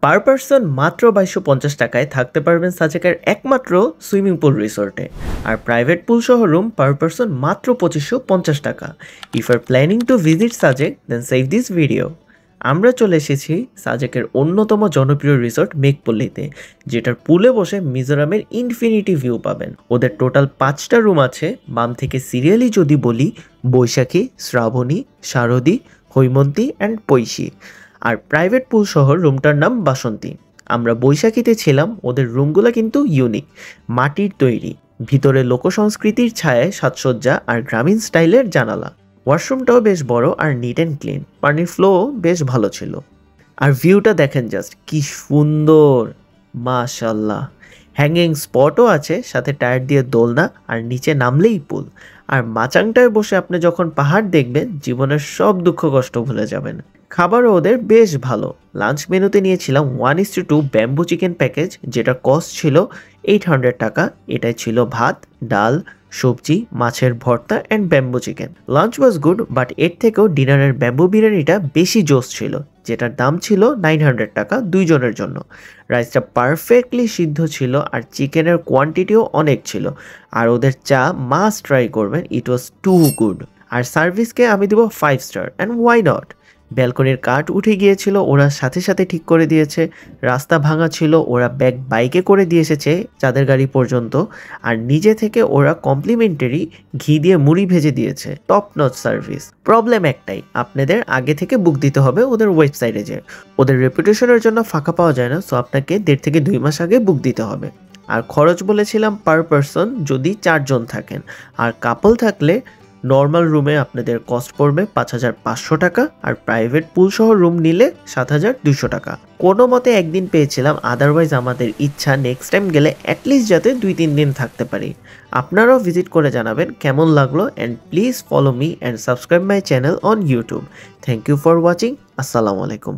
Per person মাত্র 2250 টাকায় থাকতে পারবেন সাজেকের একমাত্র সুইমিং পুল রিসোর্টে। আর প্রাইভেট পুল সহ রুম পার পারসন মাত্র 2550 টাকা। If are planning to visit Sajek then save this video. আমরা চলে এসেছি সাজেকের অন্যতম জনপ্রিয় রিসোর্ট মেঘপল্লীতে, যেটার পুলে বসে মিজোরামের ইনফিনিটি ভিউ পাবেন। ওদের টোটাল 5টা রুম আছে। বাম থেকে সিরিয়ালি যদি বলি, বৈশাখী, শ্রাবণী, শারদী, হৈমন্তী অ্যান্ড পৈশী। আর প্রাইভেট পুল সহ রুমটার নাম বাসন্তী। আমরা বৈশাখীতে ছিলাম। ওদের রুমগুলো কিন্তু ইউনিক, মাটির তৈরি, ভিতরে লোকসংস্কৃতির ছায়ায় সাজসজ্জা আর গ্রামীণ স্টাইলের জানালা। ওয়াশরুমটাও বেশ বড় আর নিট অ্যান্ড ক্লিন। পানির ফ্লো বেশ ভালো ছিল। আর ভিউটা দেখেন জাস্ট কি সুন্দর, মাশাল্লাহ। হ্যাঙ্গিং স্পটও আছে, সাথে টায়ার দিয়ে দোলনা, আর নিচে নামলেই পুল। আর মাচাংটায় বসে আপনি যখন পাহাড় দেখবেন, জীবনের সব দুঃখ কষ্ট ভুলে যাবেন। খাবারও ওদের বেশ ভালো। লাঞ্চ মেনুতে নিয়েছিলাম 1:2 ব্যাম্বু চিকেন প্যাকেজ, যেটা কস্ট ছিল 800 টাকা। এটাই ছিল ভাত, ডাল, সবজি, মাছের ভর্তা and bamboo chicken. Lunch was good, but এর থেকেও ডিনারের ব্যাম্বু বিরিয়ানিটা বেশি জোস ছিল, যেটার দাম ছিল 900 টাকা 2 জনের জন্য। রাইসটা পারফেক্টলি সিদ্ধ ছিল আর চিকেনের কোয়ান্টিটিও অনেক ছিল। আর ওদের চা মাস্ট ট্রাই করবেন, ইট ওয়াজ টু গুড। আর সার্ভিসকে আমি দেবো 5 স্টার, অ্যান্ড ওয়াই নট। ব্যালকনির কাঠ উঠে গিয়েছিল, ওরা সাথে সাথে ঠিক করে দিয়েছে। রাস্তা ভাঙা ছিল, ওরা ব্যাগ বাইকে করে দিয়ে এসেছে চাঁদের গাড়ি পর্যন্ত। আর নিজে থেকে ওরা কমপ্লিমেন্টারি ঘি দিয়ে মুড়ি ভেজে দিয়েছে। Top notch service. প্রবলেম একটাই, আপনাদের আগে থেকে বুক দিতে হবে ওদের ওয়েবসাইটে যে। ওদের রেপুটেশনের জন্য ফাঁকা পাওয়া যায় না, সো আপনাকে 1.5 থেকে 2 মাস আগে বুক দিতে হবে। আর খরচ বলেছিলাম পার পারসন যদি 4 জন থাকেন। আর কাপল থাকলে নর্মাল রুমে আপনাদের কস্ট পড়বে 5500 টাকা, আর প্রাইভেট পুল সহ রুম নিলে 7200 টাকা। কোনো মতে একদিন পেয়েছিলাম, আদারওয়াইজ আমাদের ইচ্ছা নেক্সট টাইম গেলে অ্যাটলিস্ট যাতে 2-3 দিন থাকতে পারি। আপনারাও ভিজিট করে জানাবেন কেমন লাগলো, and please follow me and subscribe my channel on YouTube. Thank you for watching. আসসালামু আলাইকুম।